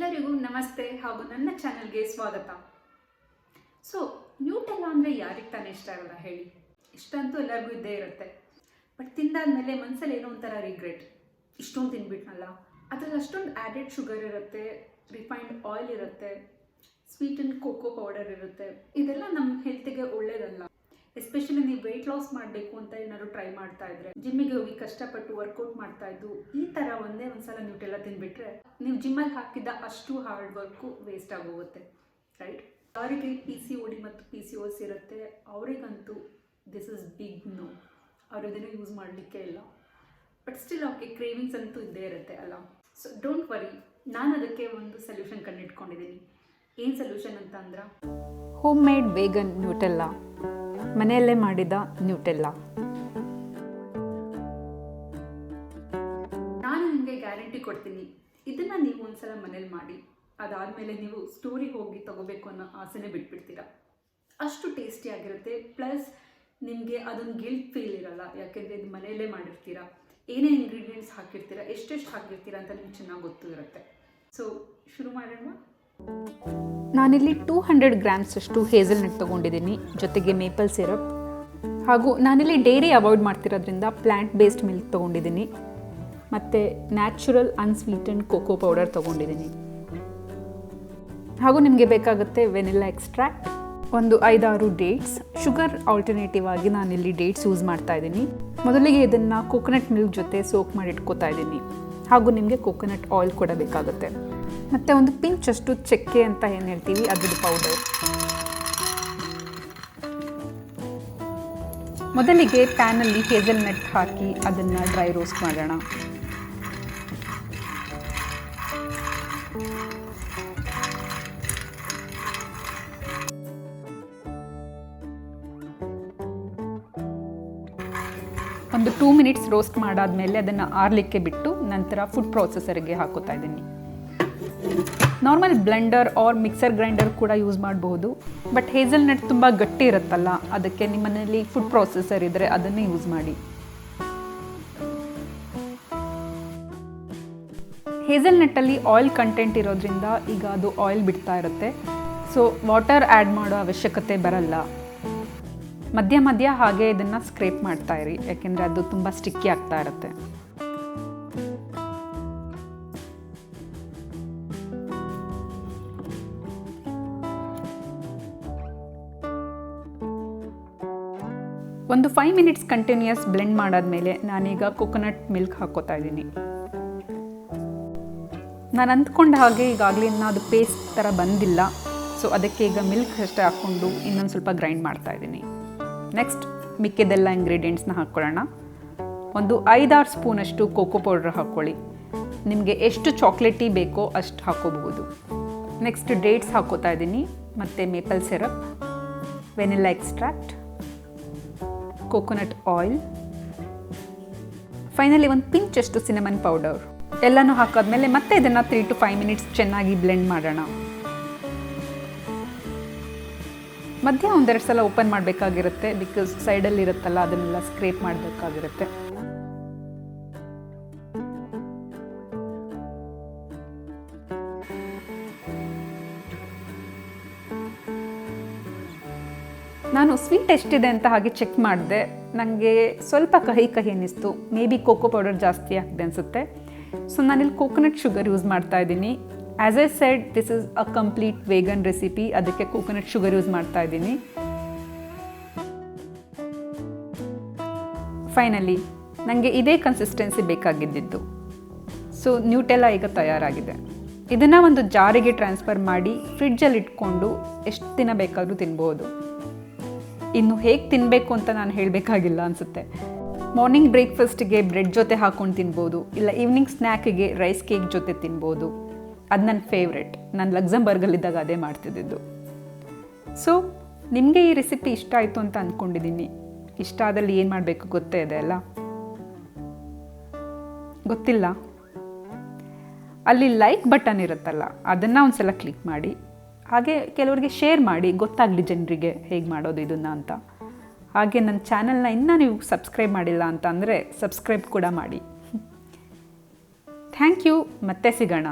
ಎಲ್ಲರಿಗೂ ನಮಸ್ತೆ ಹಾಗೂ ನನ್ನ ಚಾನೆಲ್ಗೆ ಸ್ವಾಗತ. ಸೊ ನ್ಯೂಟೆಲ್ಲಾ ಅಂದರೆ ಯಾರಿಗೆ ತಾನೇ ಇಷ್ಟ ಇರಲ್ಲ ಹೇಳಿ? ಇಷ್ಟ ಅಂತೂ ಎಲ್ಲರಿಗೂ ಇದ್ದೇ ಇರುತ್ತೆ. ಬಟ್ ತಿಂದಾದ್ಮೇಲೆ ಮನಸ್ಸಲ್ಲಿ ಏನೋ ಒಂಥರ ರಿಗ್ರೆಟ್, ಇಷ್ಟೊಂದು ತಿನ್ಬಿಟ್ನಲ್ಲ. ಅದರಲ್ಲಿ ಅಷ್ಟೊಂದು ಆ್ಯಡೆಡ್ ಶುಗರ್ ಇರುತ್ತೆ, ರಿಫೈನ್ಡ್ ಆಯಿಲ್ ಇರುತ್ತೆ, ಸ್ವೀಟನ್ ಕೋಕೋ ಪೌಡರ್ ಇರುತ್ತೆ. ಇದೆಲ್ಲ ನಮ್ಮ ಹೆಲ್ತಿಗೆ ಒಳ್ಳೇದಲ್ಲ. ಎಸ್ಪೆಷಲಿ ನೀವು ವೆಯ್ಟ್ ಲಾಸ್ ಮಾಡಬೇಕು ಅಂತ ಏನಾದ್ರು ಟ್ರೈ ಮಾಡ್ತಾ ಇದ್ರೆ, ಜಿಮ್ಮಿಗೆ ಹೋಗಿ ಕಷ್ಟಪಟ್ಟು ವರ್ಕೌಟ್ ಮಾಡ್ತಾ ಇದ್ದು ಈ ಥರ ಒಂದ್ಸಲ ನ್ಯೂಟೆಲ್ಲಾ ತಿಂದ್ಬಿಟ್ರೆ ನೀವು ಜಿಮ್ಮಲ್ಲಿ ಹಾಕಿದ ಅಷ್ಟು ಹಾರ್ಡ್ ವರ್ಕು ವೇಸ್ಟ್ ಆಗೋಗುತ್ತೆ, ರೈಟ್? ಯಾರಿಗೆ PCOD ಮತ್ತು PCOS ಇರುತ್ತೆ ಅವರಿಗಂತೂ ದಿಸ್ ಇಸ್ ಬಿಗ್ ನೋ. ಅವ್ರು ಇದನ್ನು ಯೂಸ್ ಮಾಡಲಿಕ್ಕೆ ಇಲ್ಲ. ಬಟ್ ಸ್ಟಿಲ್ ಅವ್ರಿಗೆ ಕ್ರೇವಿಂಗ್ಸ್ ಅಂತೂ ಇದ್ದೇ ಇರುತ್ತೆ ಅಲ್ಲ. ಸೊ ಡೋಂಟ್ ವರಿ, ನಾನು ಅದಕ್ಕೆ ಒಂದು ಸೊಲ್ಯೂಷನ್ ಕಂಡಿಡ್ಕೊಂಡಿದ್ದೀನಿ. ಏನು ಸೊಲ್ಯೂಷನ್ ಅಂತ ಅಂದ್ರೆ ಹೋಮ್ ಮೇಡ್ ವೇಗನ್ ನ್ಯೂಟೆಲ್ಲಾ, ಮನೆಯಲ್ಲೇ ಮಾಡಿದ ನ್ಯೂಟೆಲ್ಲಾ. ನಾನು ನಿಮಗೆ ಗ್ಯಾರಂಟಿ ಕೊಡ್ತೀನಿ, ಇದನ್ನು ನೀವು ಒಂದ್ಸಲ ಮನೇಲಿ ಮಾಡಿ, ಅದಾದಮೇಲೆ ನೀವು ಸ್ಟೋರಿಗೆ ಹೋಗಿ ತಗೋಬೇಕು ಅನ್ನೋ ಆಸೆನೇ ಬಿಟ್ಬಿಡ್ತೀರಾ. ಅಷ್ಟು ಟೇಸ್ಟಿಯಾಗಿರುತ್ತೆ. ಪ್ಲಸ್ ನಿಮಗೆ ಅದೊಂದು ಗಿಲ್ಟ್ ಫೀಲ್ ಇರಲ್ಲ, ಯಾಕೆಂದರೆ ಇದು ಮನೆಯಲ್ಲೇ ಮಾಡಿರ್ತೀರಾ. ಏನೇ ಇಂಗ್ರೀಡಿಯೆಂಟ್ಸ್ ಹಾಕಿರ್ತೀರಾ, ಎಷ್ಟೆಷ್ಟು ಹಾಕಿರ್ತೀರಾ ಅಂತ ನಿಮ್ಗೆ ಚೆನ್ನಾಗಿ ಗೊತ್ತು ಇರುತ್ತೆ. ಸೊ ಶುರು ಮಾಡೋಣ. ನಾನಿಲ್ಲಿ 200 ಗ್ರಾಮ್ಸ್ ಅಷ್ಟು ಹೇಝಲ್ನಟ್ ತೊಗೊಂಡಿದ್ದೀನಿ, ಜೊತೆಗೆ ಮೇಪಲ್ ಸಿರಪ್. ಹಾಗೂ ನಾನಿಲ್ಲಿ ಡೈರಿ ಅವಾಯ್ಡ್ ಮಾಡ್ತಿರೋದ್ರಿಂದ ಪ್ಲ್ಯಾಂಟ್ ಬೇಸ್ಡ್ ಮಿಲ್ಕ್ ತೊಗೊಂಡಿದ್ದೀನಿ. ಮತ್ತು ನ್ಯಾಚುರಲ್ ಅನ್ಸ್ವೀಟೆಂಡ್ ಕೋಕೋ ಪೌಡರ್ ತೊಗೊಂಡಿದ್ದೀನಿ. ಹಾಗೂ ನಿಮಗೆ ಬೇಕಾಗುತ್ತೆ ವೆನಿಲ್ಲಾ ಎಕ್ಸ್ಟ್ರಾಕ್ಟ್, ಒಂದು 5-6 ಡೇಟ್ಸ್. ಶುಗರ್ ಆಲ್ಟರ್ನೇಟಿವ್ ಆಗಿ ನಾನಿಲ್ಲಿ ಡೇಟ್ಸ್ ಯೂಸ್ ಮಾಡ್ತಾ ಇದ್ದೀನಿ. ಮೊದಲಿಗೆ ಇದನ್ನು ಕೋಕೋನಟ್ ಮಿಲ್ಕ್ ಜೊತೆ ಸೋಕ್ ಮಾಡಿ ಇಟ್ಕೋತಾ ಇದ್ದೀನಿ. ಹಾಗೂ ನಿಮಗೆ ಕೋಕೋನಟ್ ಆಯಿಲ್ ಕೂಡ ಬೇಕಾಗುತ್ತೆ. ಮತ್ತು ಒಂದು ಪಿಂಚಷ್ಟು ಚಕ್ಕೆ ಅಂತ ಏನು ಹೇಳ್ತೀವಿ, ಅದ್ರದ್ದು ಪೌಡರ್. ಮೊದಲಿಗೆ ಪ್ಯಾನಲ್ಲಿ ಹೇಝಲ್ನಟ್ ಹಾಕಿ ಅದನ್ನು ಡ್ರೈ ರೋಸ್ಟ್ ಮಾಡೋಣ. ಒಂದು 2 ಮಿನಿಟ್ಸ್ ರೋಸ್ಟ್ ಮಾಡಾದಮೇಲೆ ಅದನ್ನು ಆರಲಿಕ್ಕೆ ಬಿಟ್ಟು ನಂತರ ಫುಡ್ ಪ್ರೊಸೆಸರ್ಗೆ ಹಾಕೋತಾ ಇದ್ದೀನಿ. Normal blender or mixer grinder ಕೂಡ ಯೂಸ್ ಮಾಡಬಹುದು. ಬಟ್ ಹೇಝಲ್ನಟ್ ತುಂಬ ಗಟ್ಟಿ ಇರುತ್ತಲ್ಲ, ಅದಕ್ಕೆ ನಿಮ್ಮ ಮನೆಯಲ್ಲಿ ಫುಡ್ ಪ್ರೊಸೆಸರ್ ಇದ್ದರೆ ಅದನ್ನೇ ಯೂಸ್ ಮಾಡಿ. ಹೇಝಲ್ನಟ್ಟಲ್ಲಿ ಆಯಿಲ್ ಕಂಟೆಂಟ್ ಇರೋದ್ರಿಂದ ಈಗ ಅದು ಆಯಿಲ್ ಬಿಡ್ತಾ ಇರುತ್ತೆ. ಸೊ ವಾಟರ್ ಆ್ಯಡ್ ಮಾಡೋ ಅವಶ್ಯಕತೆ ಬರಲ್ಲ. ಮಧ್ಯ ಮಧ್ಯ ಹಾಗೆ ಇದನ್ನು ಸ್ಕ್ರೇಪ್ ಮಾಡ್ತಾ ಇರಿ, ಯಾಕೆಂದರೆ ಅದು ತುಂಬ ಸ್ಟಿಕ್ಕಿ ಆಗ್ತಾ ಇರುತ್ತೆ. ಒಂದು 5 ಮಿನಿಟ್ಸ್ ಕಂಟಿನ್ಯೂಯಸ್ ಬ್ಲೆಂಡ್ ಮಾಡಾದ್ಮೇಲೆ ನಾನೀಗ ಕೋಕೋನಟ್ ಮಿಲ್ಕ್ ಹಾಕೋತಾ ಇದ್ದೀನಿ. ನಾನು ಅಂದ್ಕೊಂಡ ಹಾಗೆ ಈಗಾಗಲೇ ಅದು ಪೇಸ್ಟ್ ಥರ ಬಂದಿಲ್ಲ. ಸೊ ಅದಕ್ಕೆ ಈಗ ಮಿಲ್ಕ್ ಅಷ್ಟೇ ಹಾಕ್ಕೊಂಡು ಇನ್ನೊಂದು ಸ್ವಲ್ಪ ಗ್ರೈಂಡ್ ಮಾಡ್ತಾ ಇದ್ದೀನಿ. ನೆಕ್ಸ್ಟ್ ಮಿಕ್ಕಿದೆಲ್ಲ ಇಂಗ್ರೀಡಿಯೆಂಟ್ಸ್ನ ಹಾಕ್ಕೊಳ್ಳೋಣ. ಒಂದು 5-6 ಸ್ಪೂನಷ್ಟು ಕೋಕೋ ಪೌಡ್ರ್ ಹಾಕ್ಕೊಳ್ಳಿ. ನಿಮಗೆ ಎಷ್ಟು ಚಾಕ್ಲೇಟಿ ಬೇಕೋ ಅಷ್ಟು ಹಾಕೋಬಹುದು. ನೆಕ್ಸ್ಟ್ ಡೇಟ್ಸ್ ಹಾಕೋತಾ ಇದ್ದೀನಿ, ಮತ್ತು maple syrup, vanilla extract, coconut oil, finally ಒಂದು ಪಿಂಚಷ್ಟು ಸಿನಮನ್ ಪೌಡರ್. ಎಲ್ಲನೂ ಹಾಕಾದ್ಮೇಲೆ ಮತ್ತೆ ಇದನ್ನು 3 to 5 ಮಿನಿಟ್ಸ್ ಚೆನ್ನಾಗಿ ಬ್ಲೆಂಡ್ ಮಾಡೋಣ. ಮಧ್ಯ 1-2 ಸಲ ಓಪನ್ ಮಾಡಬೇಕಾಗಿರುತ್ತೆ, ಬಿಕಾಸ್ ಸೈಡಲ್ಲಿ ಇರುತ್ತಲ್ಲ ಅದನ್ನೆಲ್ಲ ಸ್ಕ್ರೇಪ್ ಮಾಡಬೇಕಾಗಿರುತ್ತೆ. ನಾನು ಸ್ವೀಟ್ ಎಷ್ಟಿದೆ ಅಂತ ಹಾಗೆ ಚೆಕ್ ಮಾಡಿದೆ. ನನಗೆ ಸ್ವಲ್ಪ ಕಹಿ ಅನ್ನಿಸ್ತು. ಮೇ ಬಿ ಕೋಕೋ ಪೌಡರ್ ಜಾಸ್ತಿ ಆಗಿದೆ ಅನಿಸುತ್ತೆ. ಸೊ ನಾನಿಲ್ಲಿ ಕೋಕೋನಟ್ ಶುಗರ್ ಯೂಸ್ ಮಾಡ್ತಾ ಇದ್ದೀನಿ. As I said, this is a complete vegan recipe, ಅದಕ್ಕೆ ಕೋಕೋನಟ್ ಶುಗರ್ ಯೂಸ್ ಮಾಡ್ತಾ ಇದ್ದೀನಿ. ಫೈನಲಿ ನನಗೆ ಇದೇ ಕನ್ಸಿಸ್ಟೆನ್ಸಿ ಬೇಕಾಗಿದ್ದಿದ್ದು. ಸೊ ನ್ಯೂಟೆಲ್ಲಾ ಈಗ ತಯಾರಾಗಿದೆ. ಇದನ್ನು ಒಂದು ಜಾರಿಗೆ ಟ್ರಾನ್ಸ್ಫರ್ ಮಾಡಿ ಫ್ರಿಡ್ಜಲ್ಲಿ ಇಟ್ಕೊಂಡು ಎಷ್ಟು ದಿನ ಬೇಕಾದರೂ ತಿನ್ಬೋದು. ಇನ್ನು ಹೇಗೆ ತಿನ್ನಬೇಕು ಅಂತ ನಾನು ಹೇಳಬೇಕಾಗಿಲ್ಲ ಅನಿಸುತ್ತೆ. ಮಾರ್ನಿಂಗ್ ಬ್ರೇಕ್ಫಾಸ್ಟಿಗೆ ಬ್ರೆಡ್ ಜೊತೆ ಹಾಕ್ಕೊಂಡು ತಿನ್ಬೋದು, ಇಲ್ಲ ಈವ್ನಿಂಗ್ ಸ್ನ್ಯಾಕಿಗೆ ರೈಸ್ ಕೇಕ್ ಜೊತೆ ತಿನ್ಬೋದು. ಅದು ನನ್ನ ಫೇವ್ರೆಟ್. ನಾನು ಲಕ್ಸಂಬರ್ಗಲ್ಲಿದ್ದಾಗ ಅದೇ ಮಾಡ್ತಿದ್ದಿದ್ದು. ಸೊ ನಿಮಗೆ ಈ ರೆಸಿಪಿ ಇಷ್ಟ ಆಯಿತು ಅಂತ ಅಂದ್ಕೊಂಡಿದ್ದೀನಿ. ಇಷ್ಟ ಆದಲ್ಲಿ ಏನು ಮಾಡಬೇಕು ಗೊತ್ತೇ ಇದೆ ಅಲ್ಲ? ಗೊತ್ತಿಲ್ಲ? ಅಲ್ಲಿ ಲೈಕ್ ಬಟನ್ ಇರುತ್ತಲ್ಲ, ಅದನ್ನು ಒಂದು ಸಲ ಕ್ಲಿಕ್ ಮಾಡಿ. ಹಾಗೆ ಕೆಲವರಿಗೆ ಶೇರ್ ಮಾಡಿ, ಗೊತ್ತಾಗಲಿ ಜನರಿಗೆ ಹೇಗೆ ಮಾಡೋದು ಇದನ್ನು ಅಂತ. ಹಾಗೆ ನನ್ನ ಚಾನಲ್ನ ಇನ್ನೂ ನೀವು ಸಬ್ಸ್ಕ್ರೈಬ್ ಮಾಡಿಲ್ಲ ಅಂತ ಅಂದರೆ ಸಬ್ಸ್ಕ್ರೈಬ್ ಕೂಡ ಮಾಡಿ. Thank you. ಮತ್ತೆ ಸಿಗೋಣ.